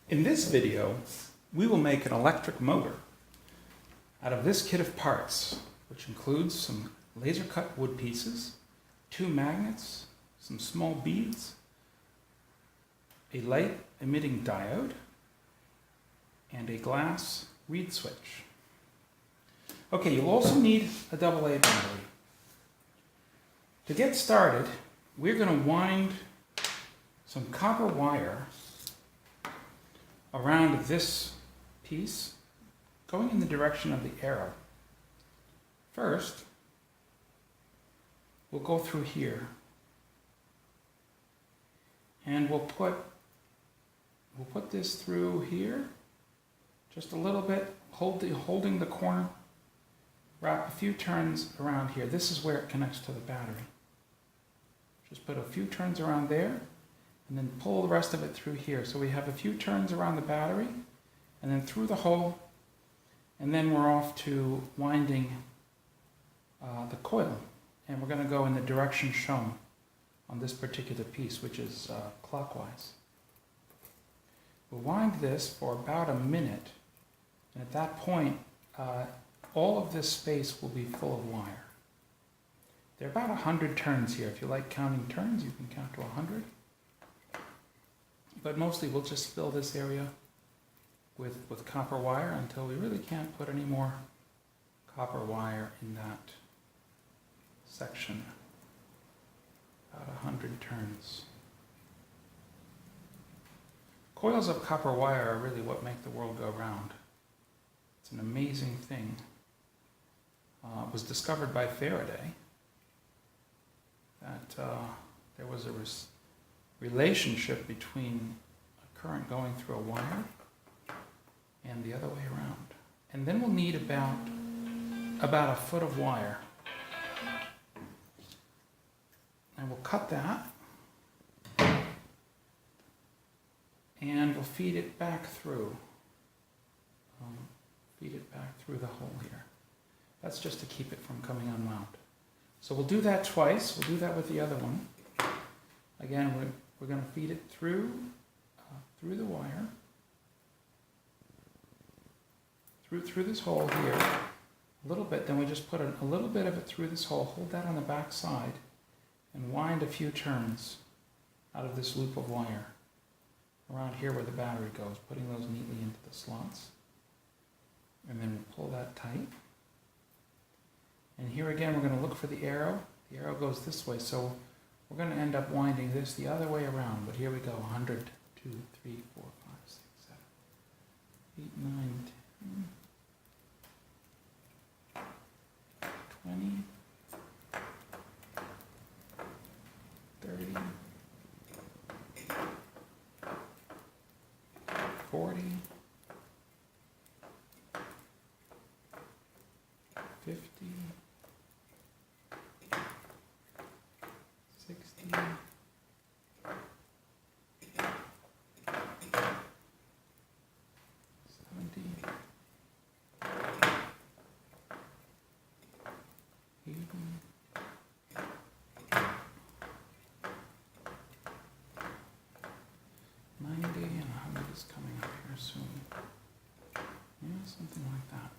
In this video, we will make an electric motor out of this kit of parts, which includes some laser cut wood pieces, 2 magnets, some small beads, a light emitting diode, and a glass reed switch. Okay, you'll also need a AA battery. To get started, we're going to wind some copper wire around this piece, going in the direction of the arrow. First, we'll go through here, and we'll put this through here, just a little bit, holding the corner, wrap a few turns around here. This is where it connects to the battery. Just put a few turns around there, and then pull the rest of it through here. So we have a few turns around the battery, and then through the hole, and then we're off to winding the coil. And we're going to go in the direction shown on this particular piece, which is clockwise. We'll wind this for about a minute, and at that point, all of this space will be full of wire. There are about 100 turns here. If you like counting turns, you can count to 100. But mostly we'll just fill this area with copper wire until we really can't put any more copper wire in that section. About 100 turns. Coils of copper wire are really what make the world go round. It's an amazing thing. It was discovered by Faraday that there was a relationship between a current going through a wire and the other way around. And then we'll need about a foot of wire. And we'll cut that, and we'll feed it back through. Feed it back through the hole here. That's just to keep it from coming unwound. So we'll do that twice. We'll do that with the other one. Again, we're going to feed it through the wire, through this hole here, a little bit. Then we just put a little bit of it through this hole, hold that on the back side, and wind a few turns out of this loop of wire around here where the battery goes, putting those neatly into the slots. And then we'll pull that tight. And here again, we're going to look for the arrow. The arrow goes this way, so we're going to end up winding this the other way around. But here we go, 100, 2, 3, 4, 5, 6, 7, 8, 9, 10, 20, 30, 40, 50, 60, 70, 80, 90, and 100 is coming up here soon. Yeah, something like that.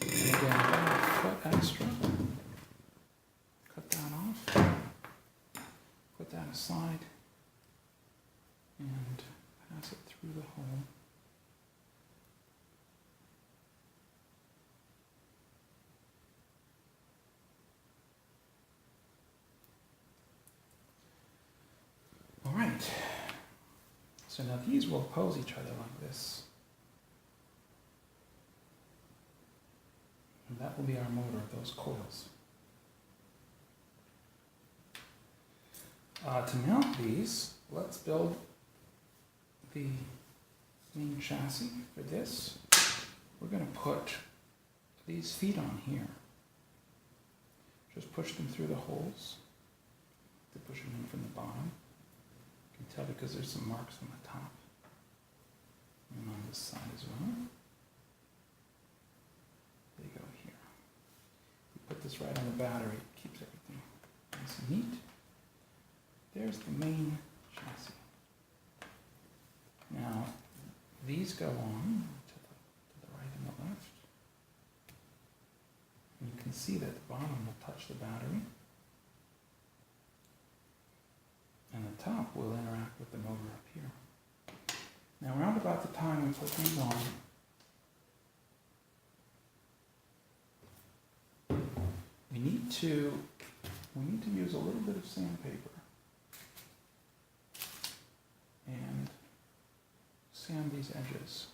And again, about a foot extra. Cut that off. Put that aside. And pass it through the hole. All right. So now these will oppose each other like this. And that will be our motor of those coils. To mount these, let's build the main chassis for this. We're going to put these feet on here. Just push them through the holes. To push them in from the bottom. You can tell because there's some marks on the top. And on this side as well. They go here. You put this right on the battery, it keeps everything nice and neat. There's the main chassis. Now, these go on to the right and the left. And you can see that the bottom will touch the battery. And the top will interact with the motor up here. Now around about the time we put these on, we need to use a little bit of sandpaper and sand these edges.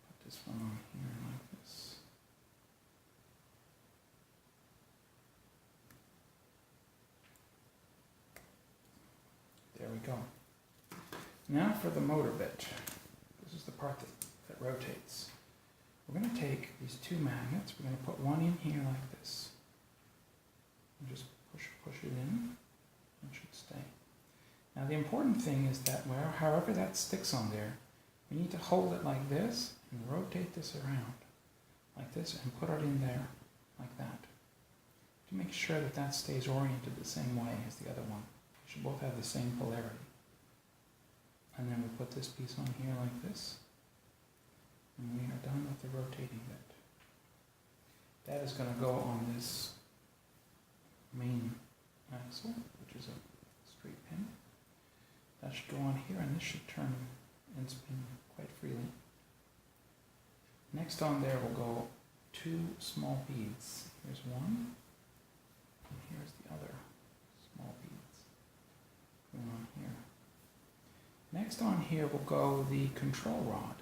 Put this one on here like this. There we go. Now for the motor bit. This is the part that rotates. We're going to take these two magnets, we're going to put one in here like this. And just push it in. It should stay. Now the important thing is that however that sticks on there, we need to hold it like this and rotate this around like this and put it in there like that. To make sure that that stays oriented the same way as the other one. They should both have the same polarity. And then we put this piece on here like this. And we are done with the rotating bit. That is going to go on this main axle, which is a straight pin. That should go on here, and this should turn and spin quite freely. Next on there will go two small beads. Here's one, and here's the other small beads going on here. Next on here will go the control rod.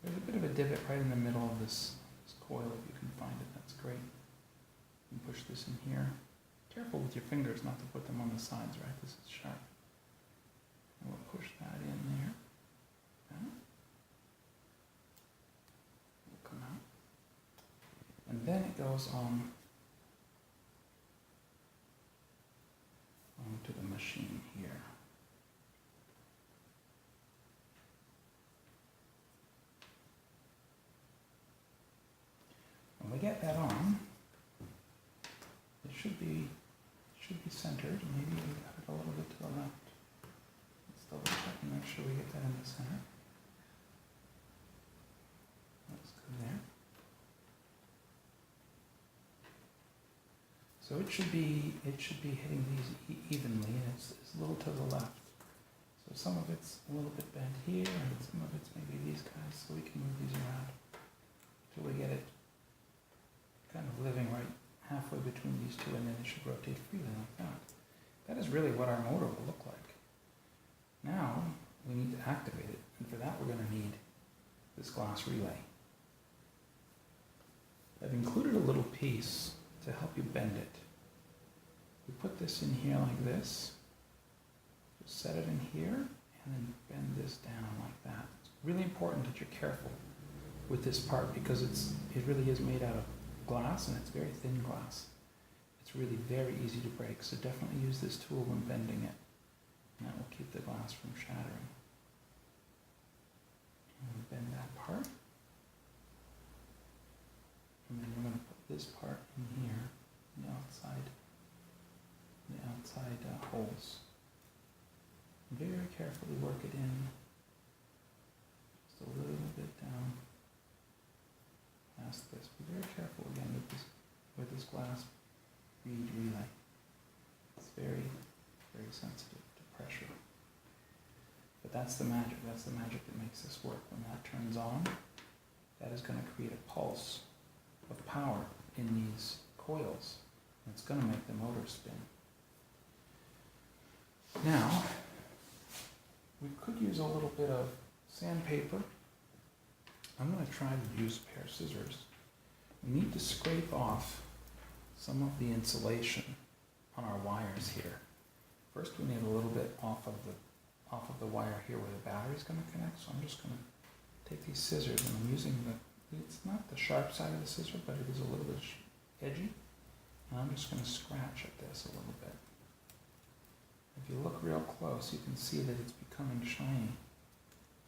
There's a bit of a divot right in the middle of this coil, if you can find it, that's great. You can push this in here. Careful with your fingers not to put them on the sides, right? This is sharp. And we'll push that in there. That. Will come out. And then it goes on onto the machine here. When we get that on, it should be centered. Maybe we got it a little bit to the left. Let's double check and make sure we get that in the center. That's good there. So it should be hitting these evenly, and it's a little to the left. So some of it's a little bit bent here, and some of it's maybe these guys, so we can move these around until we get it kind of living right halfway between these two, and then it should rotate freely like that. That is really what our motor will look like. Now we need to activate it, and for that we're going to need this glass relay. I've included a little piece to help you bend it. We put this in here like this, just set it in here, and then bend this down like that. It's really important that you're careful with this part because it really is made out of glass, and it's very thin glass. It's really very easy to break, so definitely use this tool when bending it, and that will keep the glass from shattering. And bend that part, and then we're going to put this part in here, the outside holes. Very carefully work it in, just a little bit down. Past this. Be very careful again with this glass bead relay. It's very, very sensitive to pressure. But that's the magic. That's the magic that makes this work. When that turns on, that is going to create a pulse of power in these coils. And it's going to make the motor spin. Now, we could use a little bit of sandpaper. I'm going to try to use a pair of scissors. We need to scrape off some of the insulation on our wires here. First, we need a little bit off of the wire here where the battery is going to connect. So I'm just going to take these scissors, and I'm using it's not the sharp side of the scissor, but it is a little bit edgy. And I'm just going to scratch at this a little bit. If you look real close, you can see that it's becoming shiny.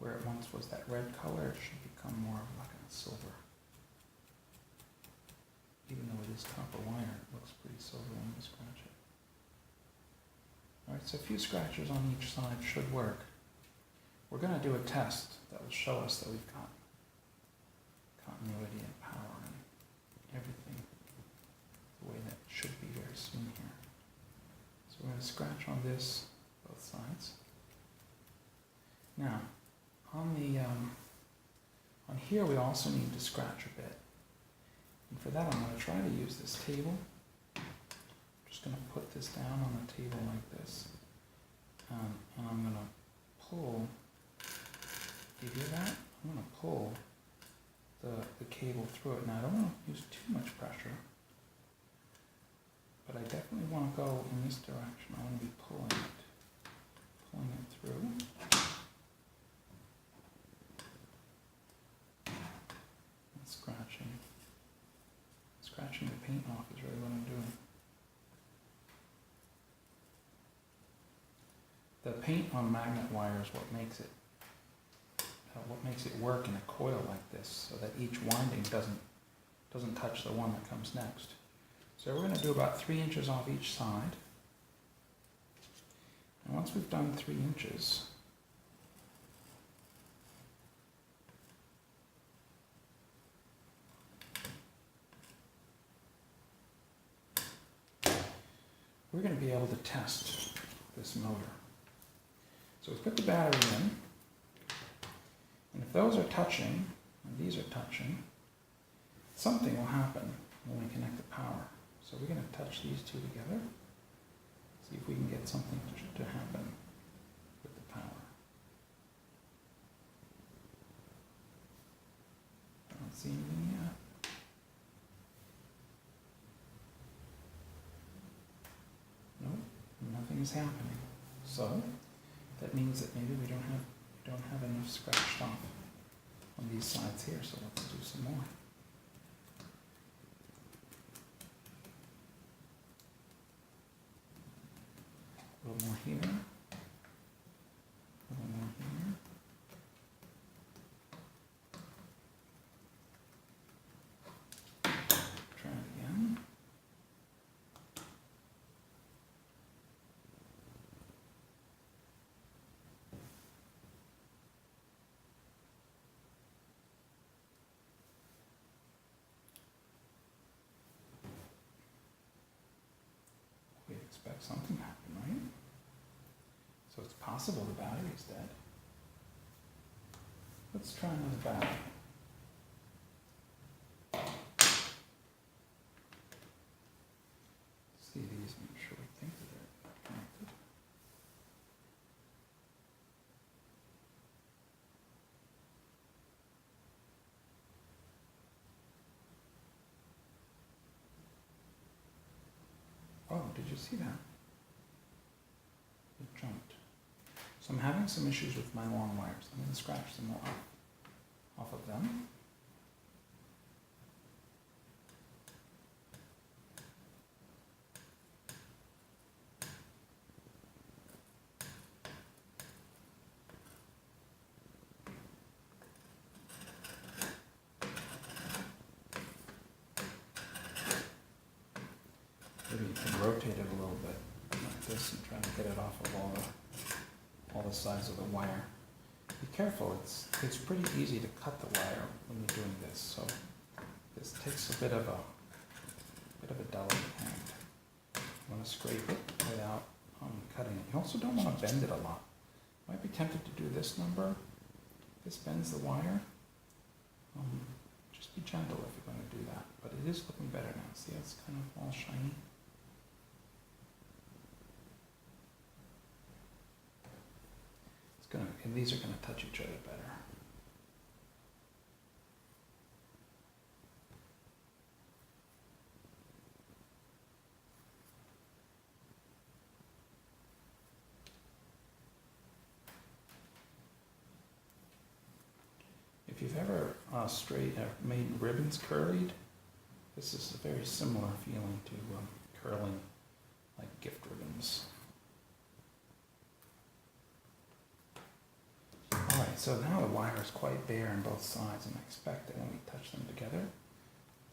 Where it once was that red color, it should become more of like a silver. even though it is copper wire, it looks pretty silver when you scratch it. Alright, so a few scratches on each side should work. We're going to do a test that will show us that we've got continuity and power and everything the way that it should be very soon here. So we're going to scratch on this, both sides. Now, on here we also need to scratch a bit. And for that I'm going to try to use this table. I'm just going to put this down on the table like this. And I'm going to pull, do you hear that? I'm going to pull the cable through it. Now I don't want to use too much pressure, but I definitely want to go in this direction. I want to be pulling it through. And scratching the paint off is really what I'm doing. The paint on magnet wire is what makes it work in a coil like this, so that each winding doesn't touch the one that comes next. So we're going to do about 3 inches off each side. And once we've done 3 inches, we're going to be able to test this motor. So we put the battery in, and if those are touching, and these are touching, something will happen when we connect the power. So we're going to touch these two together, see if we can get something to happen with the power. I don't see anything yet. Nope, nothing is happening. So that means that maybe we don't have enough scratched off on these sides here, so let's do some more. A little more here. A little more here. Try it again. We'd expect something to happen, right? So it's possible the battery is dead. Let's try another battery. See these, make sure we think that they're connected. Oh, did you see that? It jumped. So I'm having some issues with my long wires. I'm going to scratch some more off of them. Maybe you can rotate it a little bit like this and try to get it off of all the sides of the wire. Be careful, it's pretty easy to cut the wire when you're doing this, so this takes a bit of a delicate hand. You want to scrape it without cutting it. You also don't want to bend it a lot. You might be tempted to do this number. This bends the wire. Just be gentle if you're going to do that, but it is looking better now. See, it's kind of all shiny. And these are going to touch each other better. If you've ever made ribbons curlied, this is a very similar feeling to curling like gift ribbons. Alright, so now the wire is quite bare on both sides, and I expect that when we touch them together,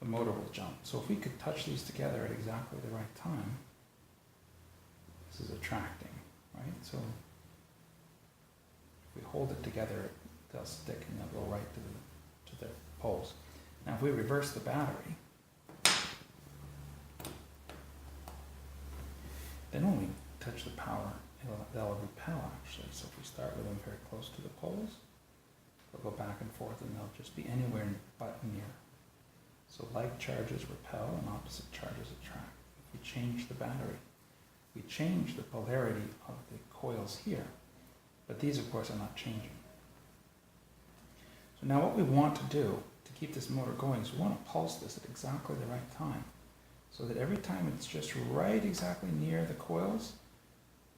the motor will jump. So if we could touch these together at exactly the right time, this is attracting, right? So if we hold it together, they'll stick and they'll go right to the poles. Now if we reverse the battery, then when we touch the power, they'll repel actually. So if we start with them very close to the poles, they'll go back and forth and they'll just be anywhere but near. So like charges repel and opposite charges attract. If we change the battery, we change the polarity of the coils here, but these of course are not changing. So now what we want to do to keep this motor going is we want to pulse this at exactly the right time, so that every time it's just right exactly near the coils,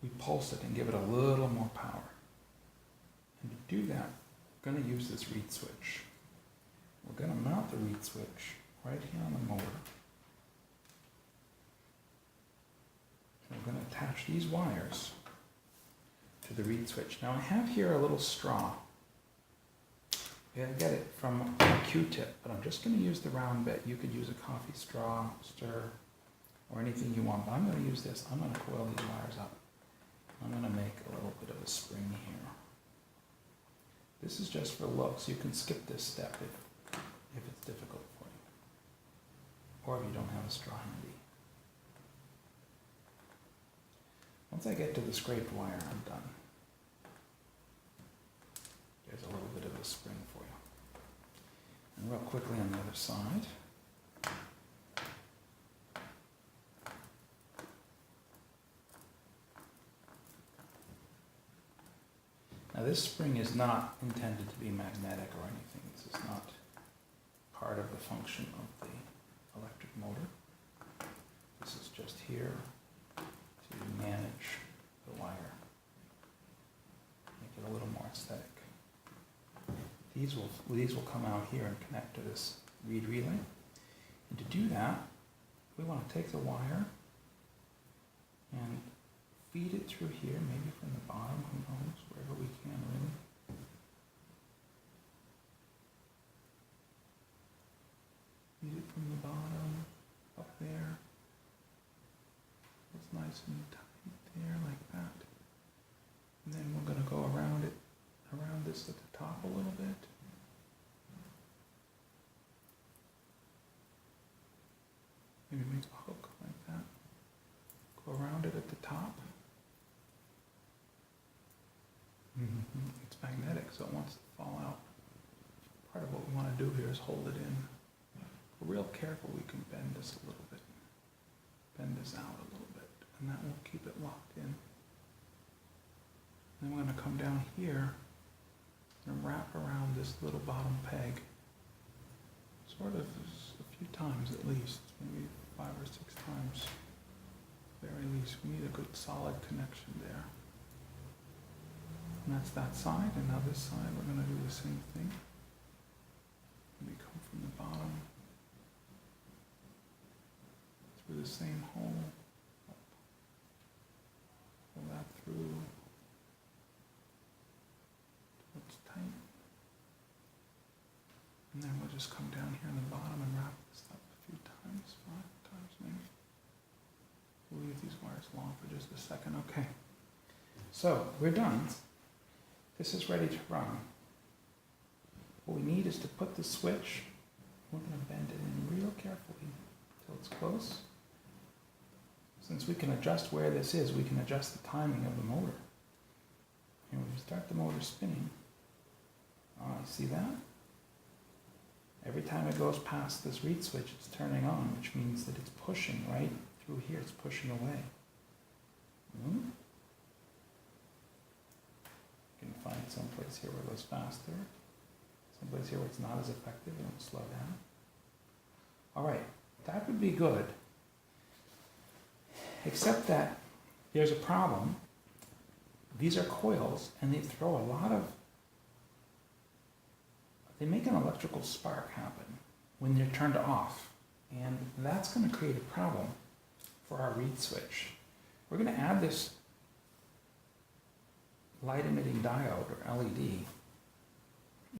we pulse it and give it a little more power. And to do that, we're going to use this reed switch. We're going to mount the reed switch right here on the motor. And we're going to attach these wires to the reed switch. Now I have here a little straw. You gotta get it from a Q-tip, but I'm just going to use the round bit. You could use a coffee straw, stir, or anything you want, but I'm going to use this. I'm going to coil these wires up. I'm going to make a little bit of a spring here. This is just for looks. You can skip this step if it's difficult for you, or if you don't have a straw handy. Once I get to the scraped wire, I'm done. There's a little bit of a spring for you. And real quickly on the other side. Now this spring is not intended to be magnetic or anything. This is not part of the function of the electric motor. This is just here to manage the wire, make it a little more aesthetic. These will come out here and connect to this reed relay. And to do that, we want to take the wire and feed it through here, maybe from the bottom, who knows, wherever we can really. Feed it from the bottom, up there. It's nice and tight there, like that. And then we're going to go around it, around this at the top a little bit. Maybe make a hook like that. Go around it at the top. It's magnetic, so it wants to fall out. Part of what we want to do here is hold it in. If we're real careful, we can bend this a little bit. Bend this out a little bit, and that will keep it locked in. Then we're going to come down here and wrap around this little bottom peg. Sort of a few times at least, maybe 5 or 6 times. Very least, we need a good solid connection there. And that's that side, and now this side we're going to do the same thing. We come from the bottom through the same hole, up. Pull that through. It's tight. And then we'll just come down here on the bottom and wrap this up a few times, 5 times maybe. We'll leave these wires long for just a second. Okay. So we're done. This is ready to run. What we need is to put the switch. We're going to bend it in real carefully until it's close. Since we can adjust where this is, we can adjust the timing of the motor. And when we start the motor spinning, you see that? Every time it goes past this reed switch, it's turning on, which means that it's pushing right through here. It's pushing away. You can find some place here where it goes faster, some place here where it's not as effective and it'll slow down. All right, that would be good, except that there's a problem. These are coils, and they throw a lot of, they make an electrical spark happen when they're turned off, and that's going to create a problem for our reed switch. We're going to add this light emitting diode, or LED,